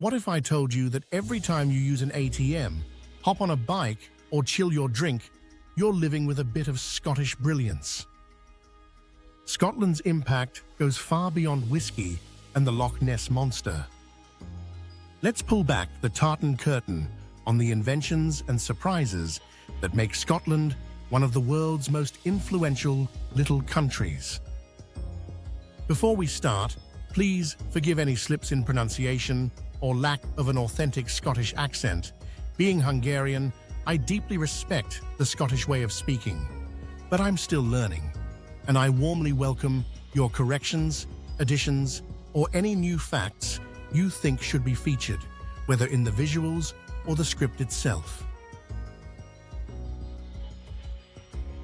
What if I told you that every time you use an ATM, hop on a bike, or chill your drink, you're living with a bit of Scottish brilliance? Scotland's impact goes far beyond whiskey and the Loch Ness monster. Let's pull back the tartan curtain on the inventions and surprises that make Scotland one of the world's most influential little countries. Before we start, please forgive any slips in pronunciation or lack of an authentic Scottish accent. Being Hungarian, I deeply respect the Scottish way of speaking, but I'm still learning, and I warmly welcome your corrections, additions, or any new facts you think should be featured, whether in the visuals or the script itself.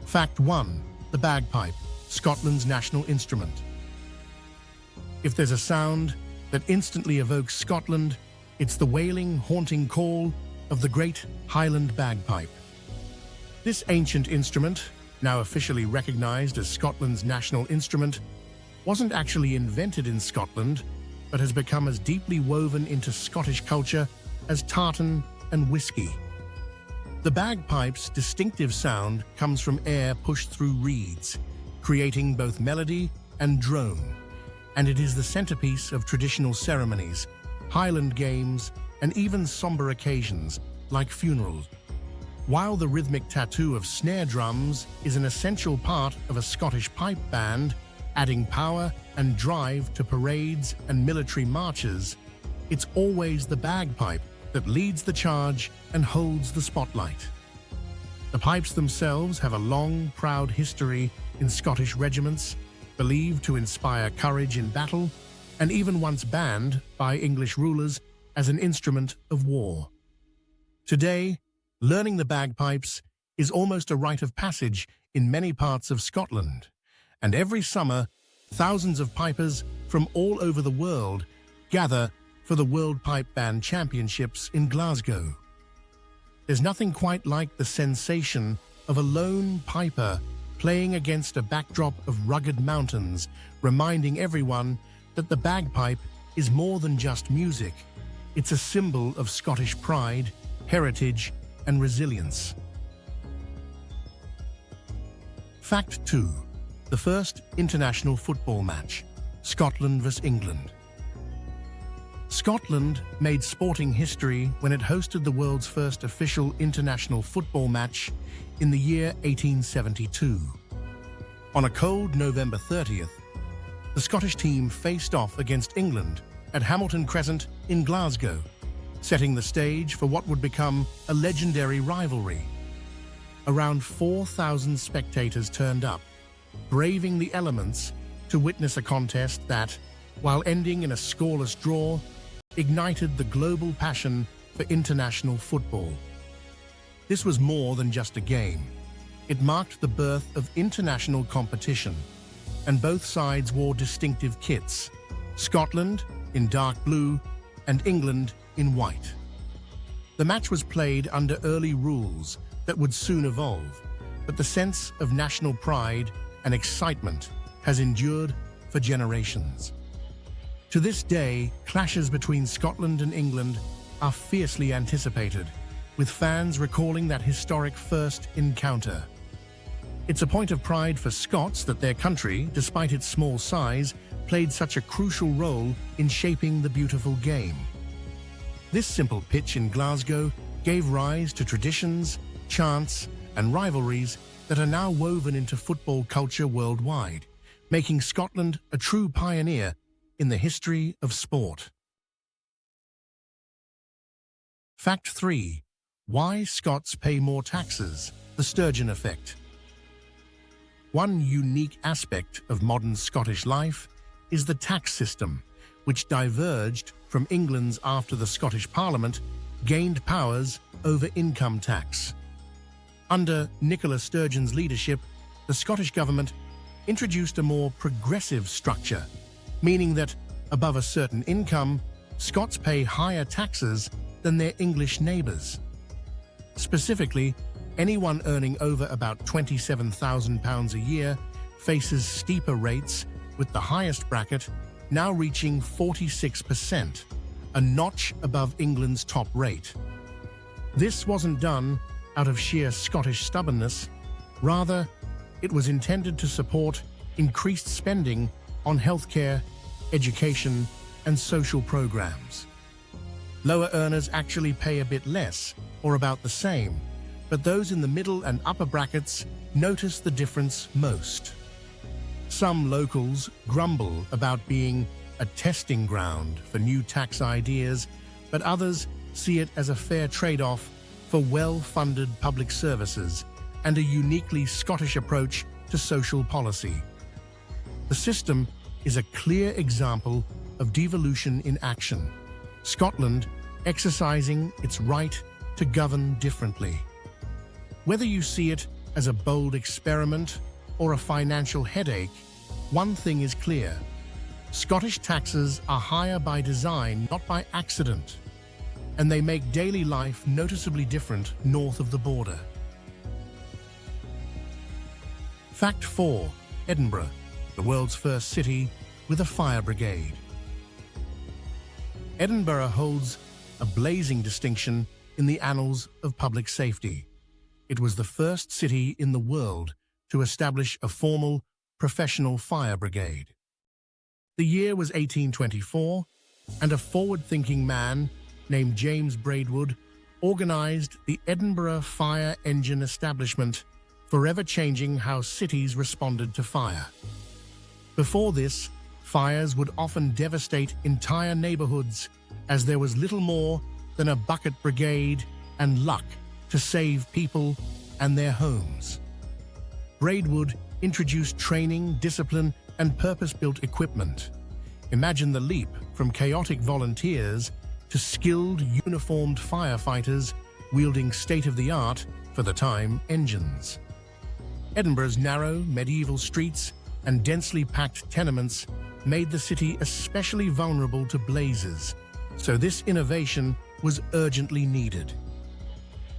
Fact 1. The bagpipe, Scotland's national instrument. If there's a sound that instantly evokes Scotland, it's the wailing, haunting call of the great Highland bagpipe. This ancient instrument, now officially recognized as Scotland's national instrument, wasn't actually invented in Scotland, but has become as deeply woven into Scottish culture as tartan and whiskey. The bagpipe's distinctive sound comes from air pushed through reeds, creating both melody and drone, and it is the centerpiece of traditional ceremonies, Highland games, and even somber occasions like funerals. While the rhythmic tattoo of snare drums is an essential part of a Scottish pipe band, adding power and drive to parades and military marches, it's always the bagpipe that leads the charge and holds the spotlight. The pipes themselves have a long, proud history in Scottish regiments, believed to inspire courage in battle, and even once banned by English rulers as an instrument of war. Today, learning the bagpipes is almost a rite of passage in many parts of Scotland, and every summer, thousands of pipers from all over the world gather for the World Pipe Band Championships in Glasgow. There's nothing quite like the sensation of a lone piper playing against a backdrop of rugged mountains, reminding everyone that the bagpipe is more than just music. It's a symbol of Scottish pride, heritage, and resilience. Fact 2. The first international football match, Scotland vs. England. Scotland made sporting history when it hosted the world's first official international football match in the year 1872. On a cold November 30th, the Scottish team faced off against England at Hamilton Crescent in Glasgow, setting the stage for what would become a legendary rivalry. Around 4,000 spectators turned up, braving the elements to witness a contest that, while ending in a scoreless draw, ignited the global passion for international football. This was more than just a game. It marked the birth of international competition, and both sides wore distinctive kits, Scotland in dark blue and England in white. The match was played under early rules that would soon evolve, but the sense of national pride and excitement has endured for generations. To this day, clashes between Scotland and England are fiercely anticipated, with fans recalling that historic first encounter. It's a point of pride for Scots that their country, despite its small size, played such a crucial role in shaping the beautiful game. This simple pitch in Glasgow gave rise to traditions, chants, and rivalries that are now woven into football culture worldwide, making Scotland a true pioneer in the history of sport. Fact 3. Why Scots pay more taxes, the Sturgeon effect. One unique aspect of modern Scottish life is the tax system, which diverged from England's after the Scottish Parliament gained powers over income tax. Under Nicola Sturgeon's leadership, the Scottish government introduced a more progressive structure, meaning that, above a certain income, Scots pay higher taxes than their English neighbours. Specifically, anyone earning over about £27,000 a year faces steeper rates, with the highest bracket now reaching 46%, a notch above England's top rate. This wasn't done out of sheer Scottish stubbornness. Rather, it was intended to support increased spending on healthcare, education, and social programs. Lower earners actually pay a bit less, or about the same, but those in the middle and upper brackets notice the difference most. Some locals grumble about being a testing ground for new tax ideas, but others see it as a fair trade-off for well-funded public services and a uniquely Scottish approach to social policy. The system is a clear example of devolution in action, Scotland exercising its right to govern differently. Whether you see it as a bold experiment or a financial headache, one thing is clear: Scottish taxes are higher by design, not by accident, and they make daily life noticeably different north of the border. Fact 4. Edinburgh, the world's first city with a fire brigade. Edinburgh holds a blazing distinction in the annals of public safety. It was the first city in the world to establish a formal, professional fire brigade. The year was 1824, and a forward-thinking man named James Braidwood organized the Edinburgh Fire Engine Establishment, forever changing how cities responded to fire. Before this, fires would often devastate entire neighborhoods, as there was little more than a bucket brigade and luck to save people and their homes. Braidwood introduced training, discipline, and purpose-built equipment. Imagine the leap from chaotic volunteers to skilled, uniformed firefighters wielding state-of-the-art, for the time, engines. Edinburgh's narrow, medieval streets and densely packed tenements made the city especially vulnerable to blazes, so this innovation was urgently needed.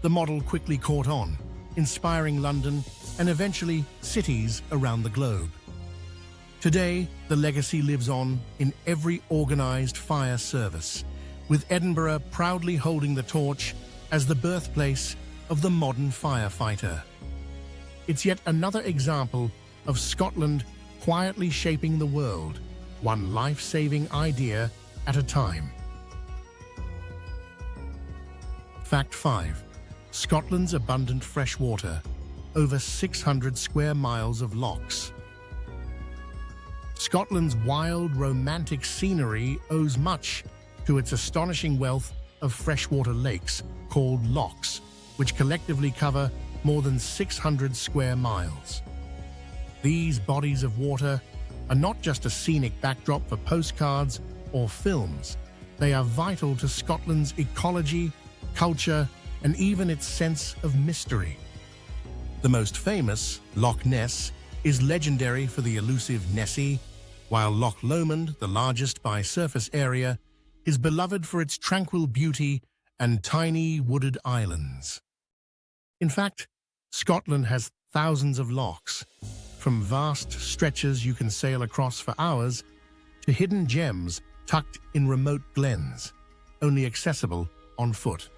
The model quickly caught on, inspiring London and eventually cities around the globe. Today, the legacy lives on in every organized fire service, with Edinburgh proudly holding the torch as the birthplace of the modern firefighter. It's yet another example of Scotland quietly shaping the world, one life-saving idea at a time. Fact 5. Scotland's abundant fresh water, over 600 square miles of lochs. Scotland's wild, romantic scenery owes much to its astonishing wealth of freshwater lakes called lochs, which collectively cover more than 600 square miles. These bodies of water are not just a scenic backdrop for postcards or films. They are vital to Scotland's ecology, culture, and even its sense of mystery. The most famous, Loch Ness, is legendary for the elusive Nessie, while Loch Lomond, the largest by surface area, is beloved for its tranquil beauty and tiny wooded islands. In fact, Scotland has thousands of lochs, from vast stretches you can sail across for hours to hidden gems tucked in remote glens, only accessible on foot.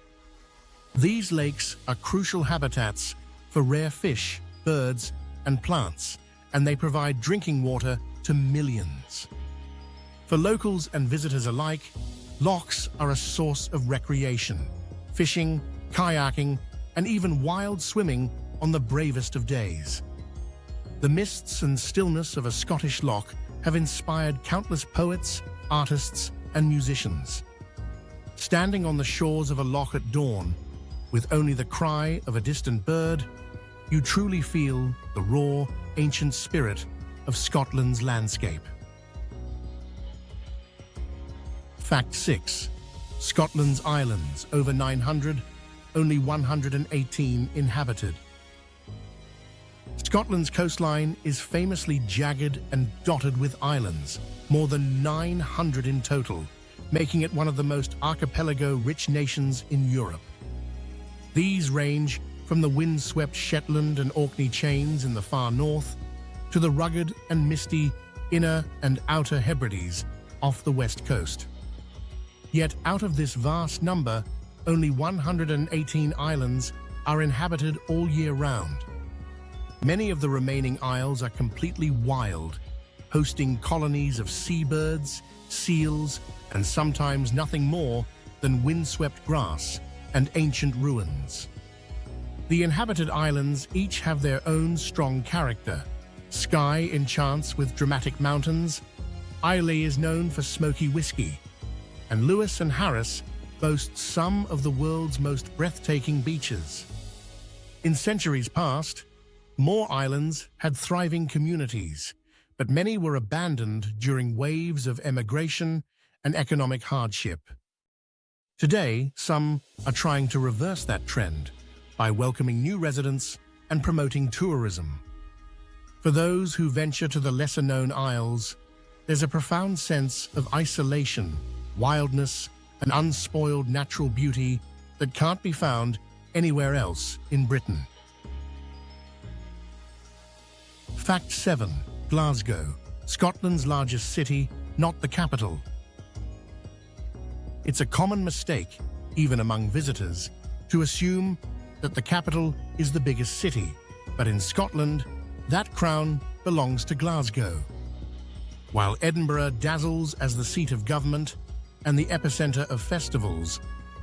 These lakes are crucial habitats for rare fish, birds, and plants, and they provide drinking water to millions. For locals and visitors alike, lochs are a source of recreation, fishing, kayaking, and even wild swimming on the bravest of days. The mists and stillness of a Scottish loch have inspired countless poets, artists, and musicians. Standing on the shores of a loch at dawn, with only the cry of a distant bird, you truly feel the raw, ancient spirit of Scotland's landscape. Fact 6. Scotland's islands, over 900, only 118 inhabited. Scotland's coastline is famously jagged and dotted with islands, more than 900 in total, making it one of the most archipelago-rich nations in Europe. These range from the wind-swept Shetland and Orkney chains in the far north to the rugged and misty Inner and Outer Hebrides off the west coast. Yet out of this vast number, only 118 islands are inhabited all year round. Many of the remaining isles are completely wild, hosting colonies of seabirds, seals, and sometimes nothing more than windswept grass and ancient ruins. The inhabited islands each have their own strong character. Skye enchants with dramatic mountains, Islay is known for smoky whiskey, and Lewis and Harris boast some of the world's most breathtaking beaches. In centuries past, more islands had thriving communities, but many were abandoned during waves of emigration and economic hardship. Today, some are trying to reverse that trend by welcoming new residents and promoting tourism. For those who venture to the lesser-known isles, there's a profound sense of isolation, wildness, and unspoiled natural beauty that can't be found anywhere else in Britain. Fact 7. Glasgow, Scotland's largest city, not the capital. It's a common mistake, even among visitors, to assume that the capital is the biggest city, but in Scotland, that crown belongs to Glasgow. While Edinburgh dazzles as the seat of government and the epicenter of festivals,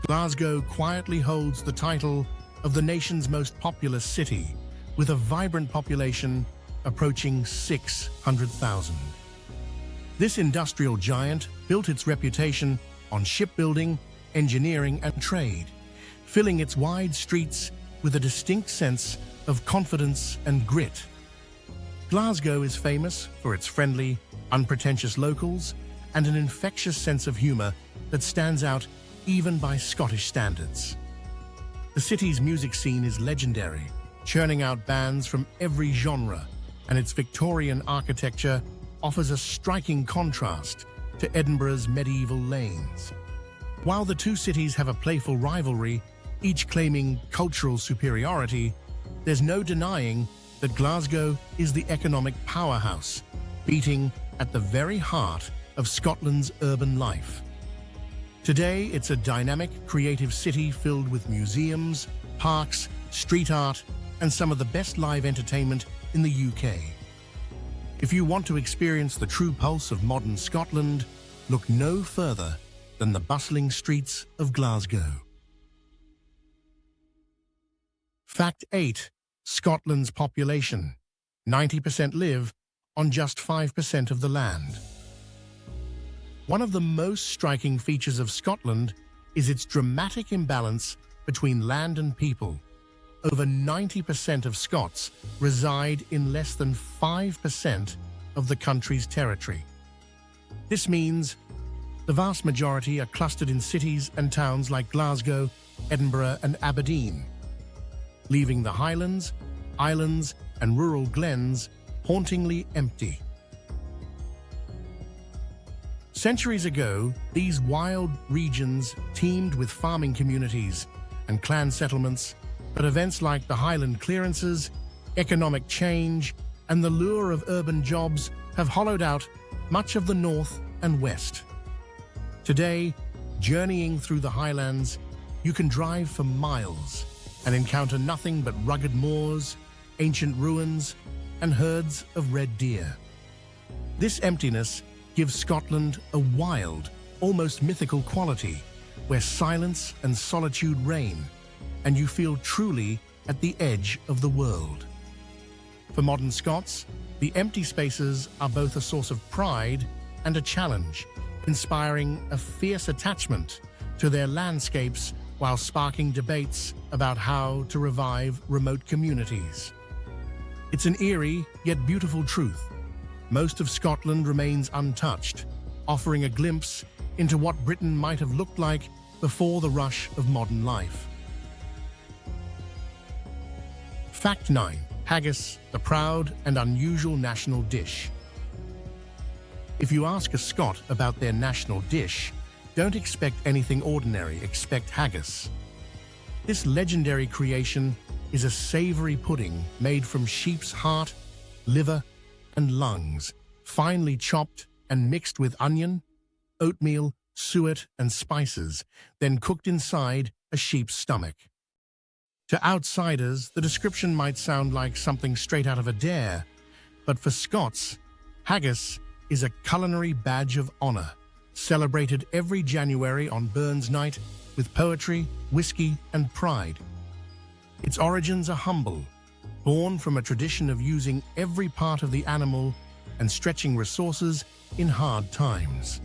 Glasgow quietly holds the title of the nation's most populous city, with a vibrant population approaching 600,000. This industrial giant built its reputation on shipbuilding, engineering, and trade, filling its wide streets with a distinct sense of confidence and grit. Glasgow is famous for its friendly, unpretentious locals and an infectious sense of humor that stands out even by Scottish standards. The city's music scene is legendary, churning out bands from every genre, and its Victorian architecture offers a striking contrast to Edinburgh's medieval lanes. While the two cities have a playful rivalry, each claiming cultural superiority, there's no denying that Glasgow is the economic powerhouse, beating at the very heart of Scotland's urban life. Today, it's a dynamic, creative city filled with museums, parks, street art, and some of the best live entertainment in the UK. If you want to experience the true pulse of modern Scotland, look no further than the bustling streets of Glasgow. Fact 8. Scotland's population. 90% live on just 5% of the land. One of the most striking features of Scotland is its dramatic imbalance between land and people. Over 90% of Scots reside in less than 5% of the country's territory. This means the vast majority are clustered in cities and towns like Glasgow, Edinburgh, and Aberdeen, leaving the Highlands, islands, and rural glens hauntingly empty. Centuries ago, these wild regions teemed with farming communities and clan settlements, but events like the Highland clearances, economic change, and the lure of urban jobs have hollowed out much of the north and west. Today, journeying through the Highlands, you can drive for miles and encounter nothing but rugged moors, ancient ruins, and herds of red deer. This emptiness gives Scotland a wild, almost mythical quality, where silence and solitude reign, and you feel truly at the edge of the world. For modern Scots, the empty spaces are both a source of pride and a challenge, inspiring a fierce attachment to their landscapes while sparking debates about how to revive remote communities. It's an eerie yet beautiful truth. Most of Scotland remains untouched, offering a glimpse into what Britain might have looked like before the rush of modern life. Fact 9. Haggis, the proud and unusual national dish. If you ask a Scot about their national dish, don't expect anything ordinary, expect haggis. This legendary creation is a savory pudding made from sheep's heart, liver, and lungs, finely chopped and mixed with onion, oatmeal, suet, and spices, then cooked inside a sheep's stomach. To outsiders, the description might sound like something straight out of a dare, but for Scots, haggis is a culinary badge of honor, celebrated every January on Burns Night with poetry, whiskey, and pride. Its origins are humble, born from a tradition of using every part of the animal and stretching resources in hard times.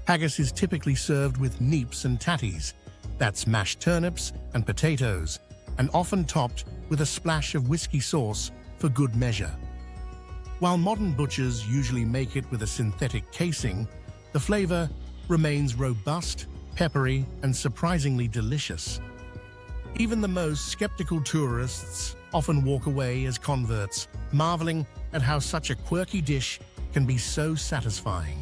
Haggis is typically served with neeps and tatties, that's mashed turnips and potatoes, and often topped with a splash of whiskey sauce for good measure. While modern butchers usually make it with a synthetic casing, the flavor remains robust, peppery, and surprisingly delicious. Even the most skeptical tourists often walk away as converts, marveling at how such a quirky dish can be so satisfying.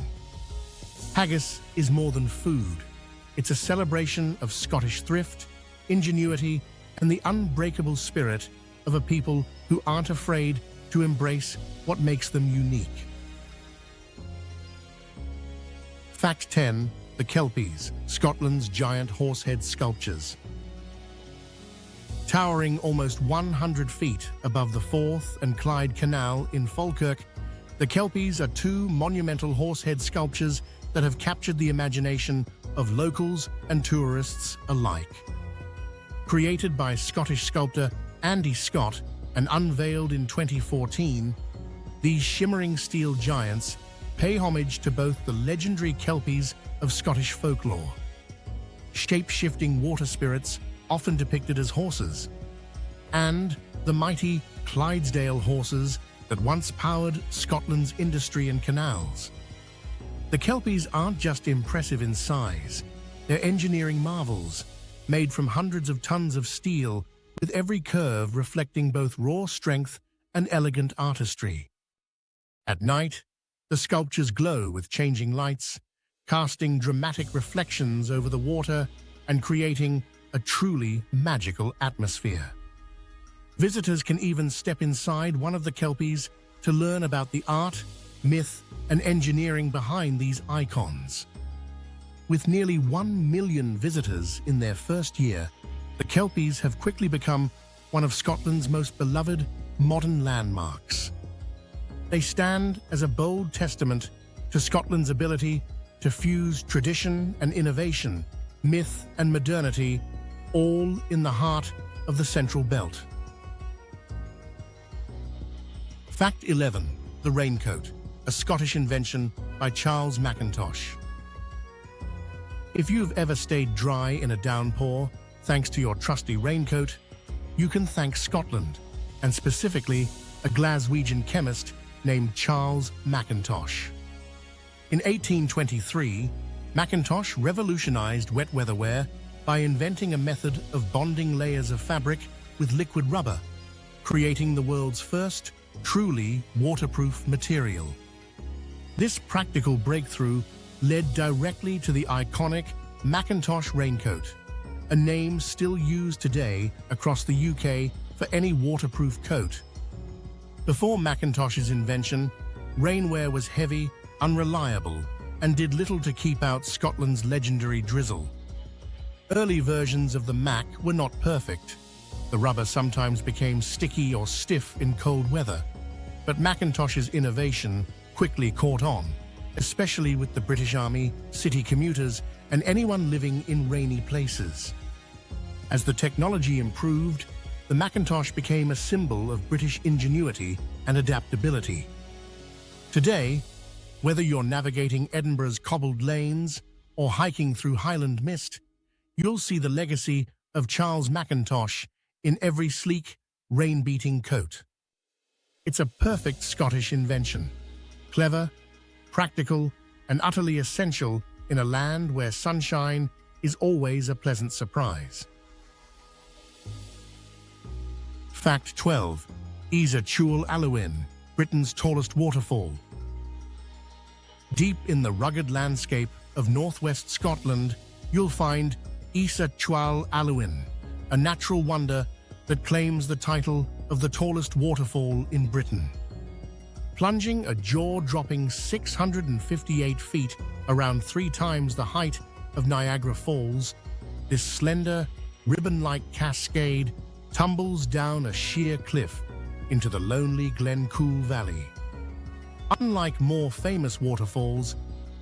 Haggis is more than food. It's a celebration of Scottish thrift, ingenuity, and the unbreakable spirit of a people who aren't afraid to embrace what makes them unique. Fact 10. The Kelpies, Scotland's giant horsehead sculptures. Towering almost 100 feet above the Forth and Clyde Canal in Falkirk, the Kelpies are two monumental horsehead sculptures that have captured the imagination of locals and tourists alike. Created by Scottish sculptor Andy Scott and unveiled in 2014, these shimmering steel giants pay homage to both the legendary Kelpies of Scottish folklore, shape-shifting water spirits often depicted as horses, and the mighty Clydesdale horses that once powered Scotland's industry and canals. The Kelpies aren't just impressive in size, they're engineering marvels, made from hundreds of tons of steel, with every curve reflecting both raw strength and elegant artistry. At night, the sculptures glow with changing lights, casting dramatic reflections over the water and creating a truly magical atmosphere. Visitors can even step inside one of the Kelpies to learn about the art, myth, and engineering behind these icons. With nearly 1 million visitors in their first year, the Kelpies have quickly become one of Scotland's most beloved modern landmarks. They stand as a bold testament to Scotland's ability to fuse tradition and innovation, myth and modernity, all in the heart of the Central Belt. Fact 11. The Raincoat, a Scottish invention by Charles Mackintosh. If you've ever stayed dry in a downpour, thanks to your trusty raincoat, you can thank Scotland, and specifically a Glaswegian chemist named Charles Mackintosh. In 1823, Mackintosh revolutionized wet weather wear by inventing a method of bonding layers of fabric with liquid rubber, creating the world's first truly waterproof material. This practical breakthrough led directly to the iconic Mackintosh raincoat, a name still used today across the UK for any waterproof coat. Before Mackintosh's invention, rainwear was heavy, unreliable, and did little to keep out Scotland's legendary drizzle. Early versions of the Mac were not perfect. The rubber sometimes became sticky or stiff in cold weather, but Mackintosh's innovation quickly caught on, especially with the British Army, city commuters, and anyone living in rainy places. As the technology improved, the Mackintosh became a symbol of British ingenuity and adaptability. Today, whether you're navigating Edinburgh's cobbled lanes or hiking through Highland mist, you'll see the legacy of Charles Mackintosh in every sleek, rain-beating coat. It's a perfect Scottish invention, clever, practical, and utterly essential in a land where sunshine is always a pleasant surprise. Fact 12. Chual Aluinn, Britain's tallest waterfall. Deep in the rugged landscape of northwest Scotland, you'll find Chual Aluinn, a natural wonder that claims the title of the tallest waterfall in Britain. Plunging a jaw-dropping 658 feet, around 3 times the height of Niagara Falls, this slender, ribbon-like cascade tumbles down a sheer cliff into the lonely Glencoul Valley. Unlike more famous waterfalls,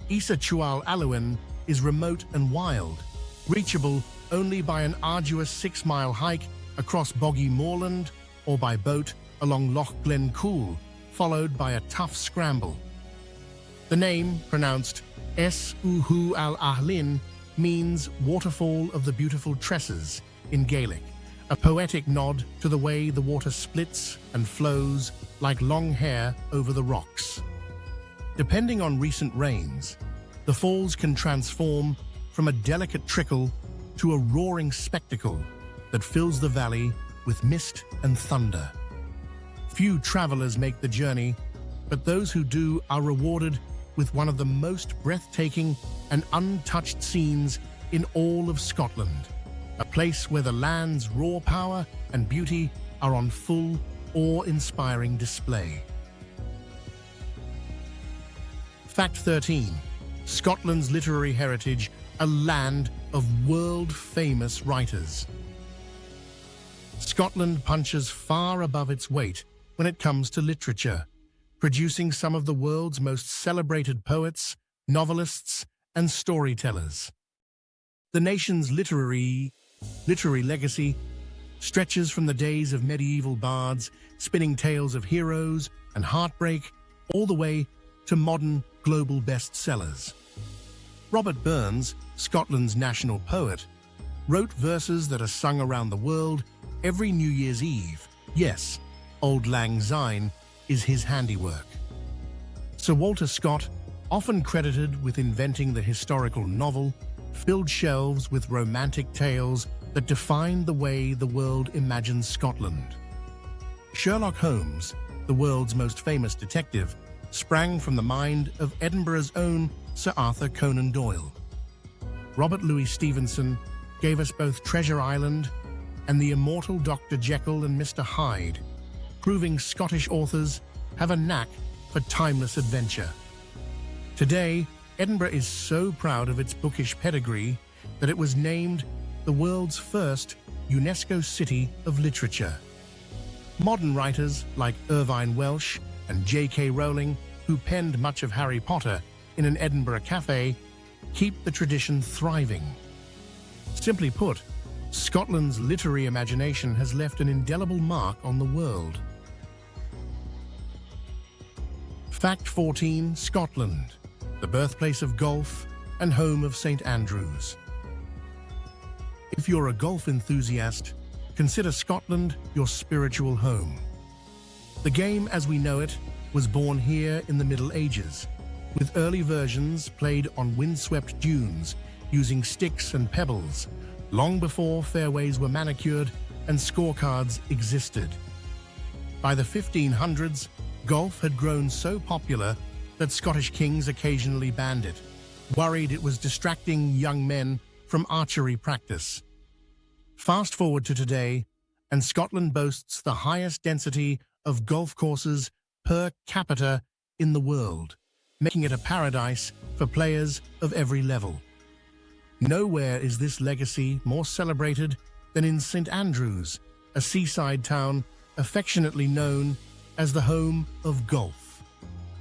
Chual Aluinn is remote and wild, reachable only by an arduous 6-mile hike across boggy moorland or by boat along Loch Glencoul, followed by a tough scramble. The name, pronounced S-Uhu al-Ahlin, means Waterfall of the Beautiful Tresses in Gaelic, a poetic nod to the way the water splits and flows like long hair over the rocks. Depending on recent rains, the falls can transform from a delicate trickle to a roaring spectacle that fills the valley with mist and thunder. Few travelers make the journey, but those who do are rewarded with one of the most breathtaking and untouched scenes in all of Scotland, a place where the land's raw power and beauty are on full, awe-inspiring display. Fact 13. Scotland's literary heritage, a land of world-famous writers. Scotland punches far above its weight when it comes to literature, producing some of the world's most celebrated poets, novelists, and storytellers. The nation's literary legacy stretches from the days of medieval bards spinning tales of heroes and heartbreak all the way to modern global bestsellers. Robert Burns, Scotland's national poet, wrote verses that are sung around the world every New Year's Eve. Yes, Auld Lang Syne is his handiwork. Sir Walter Scott, often credited with inventing the historical novel, filled shelves with romantic tales that defined the way the world imagines Scotland. Sherlock Holmes, the world's most famous detective, sprang from the mind of Edinburgh's own Sir Arthur Conan Doyle. Robert Louis Stevenson gave us both Treasure Island and the immortal Dr. Jekyll and Mr. Hyde, proving Scottish authors have a knack for timeless adventure. Today, Edinburgh is so proud of its bookish pedigree that it was named the world's first UNESCO City of Literature. Modern writers like Irvine Welsh and J.K. Rowling, who penned much of Harry Potter in an Edinburgh cafe, keep the tradition thriving. Simply put, Scotland's literary imagination has left an indelible mark on the world. Fact 14. Scotland, the birthplace of golf and home of St. Andrews. If you're a golf enthusiast, consider Scotland your spiritual home. The game as we know it was born here in the Middle Ages, with early versions played on windswept dunes using sticks and pebbles, long before fairways were manicured and scorecards existed. By the 1500s, golf had grown so popular that Scottish kings occasionally banned it, worried it was distracting young men from archery practice. Fast forward to today, and Scotland boasts the highest density of golf courses per capita in the world, making it a paradise for players of every level. Nowhere is this legacy more celebrated than in St. Andrews, a seaside town affectionately known as the home of golf.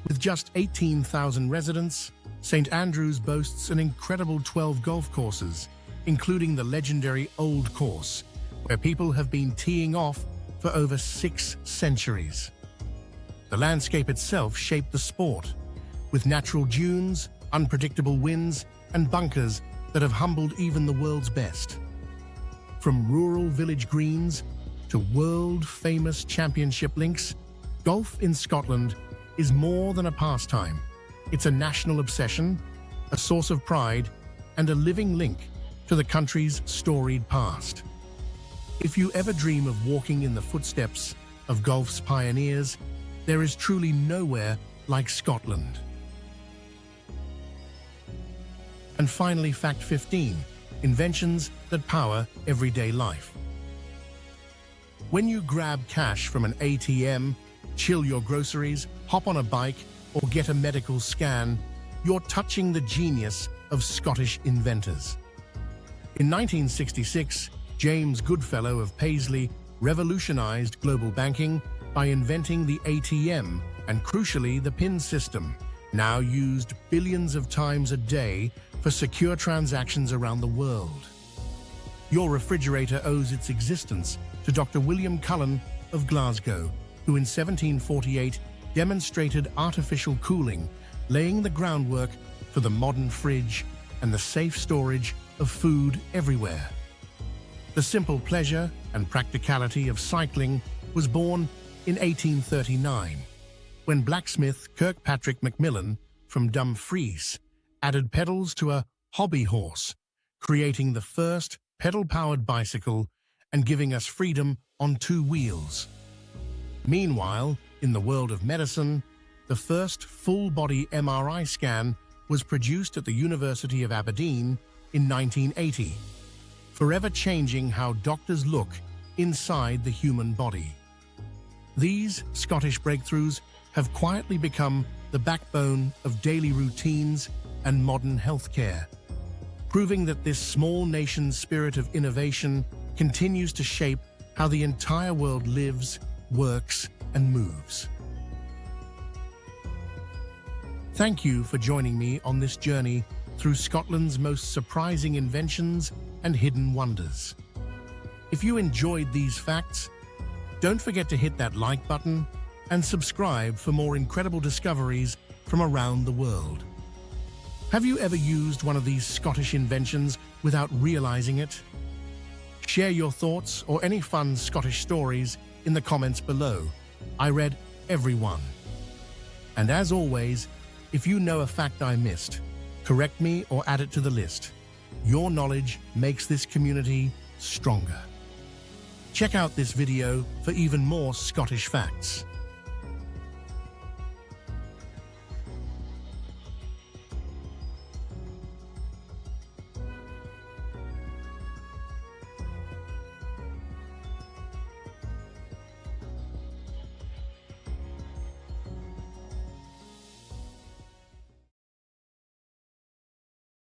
With just 18,000 residents, St. Andrews boasts an incredible 12 golf courses, including the legendary Old Course, where people have been teeing off for over 6 centuries. The landscape itself shaped the sport, with natural dunes, unpredictable winds, and bunkers that have humbled even the world's best. From rural village greens to world-famous championship links, golf in Scotland is more than a pastime. It's a national obsession, a source of pride, and a living link to the country's storied past. If you ever dream of walking in the footsteps of golf's pioneers, there is truly nowhere like Scotland. And finally, fact 15, inventions that power everyday life. When you grab cash from an ATM chill your groceries, hop on a bike, or get a medical scan, you're touching the genius of Scottish inventors. In 1966, James Goodfellow of Paisley revolutionized global banking by inventing the ATM and, crucially, the PIN system, now used billions of times a day for secure transactions around the world. Your refrigerator owes its existence to Dr. William Cullen of Glasgow, who in 1748 demonstrated artificial cooling, laying the groundwork for the modern fridge and the safe storage of food everywhere. The simple pleasure and practicality of cycling was born in 1839, when blacksmith Kirkpatrick Macmillan from Dumfries added pedals to a hobby horse, creating the first pedal-powered bicycle and giving us freedom on two wheels. Meanwhile, in the world of medicine, the first full-body MRI scan was produced at the University of Aberdeen in 1980, forever changing how doctors look inside the human body. These Scottish breakthroughs have quietly become the backbone of daily routines and modern healthcare, proving that this small nation's spirit of innovation continues to shape how the entire world lives, works, and moves. Thank you for joining me on this journey through Scotland's most surprising inventions and hidden wonders. If you enjoyed these facts, don't forget to hit that like button and subscribe for more incredible discoveries from around the world. Have you ever used one of these Scottish inventions without realizing it? Share your thoughts or any fun Scottish stories in the comments below. I read every one. And as always, if you know a fact I missed, correct me or add it to the list. Your knowledge makes this community stronger. Check out this video for even more Scottish facts.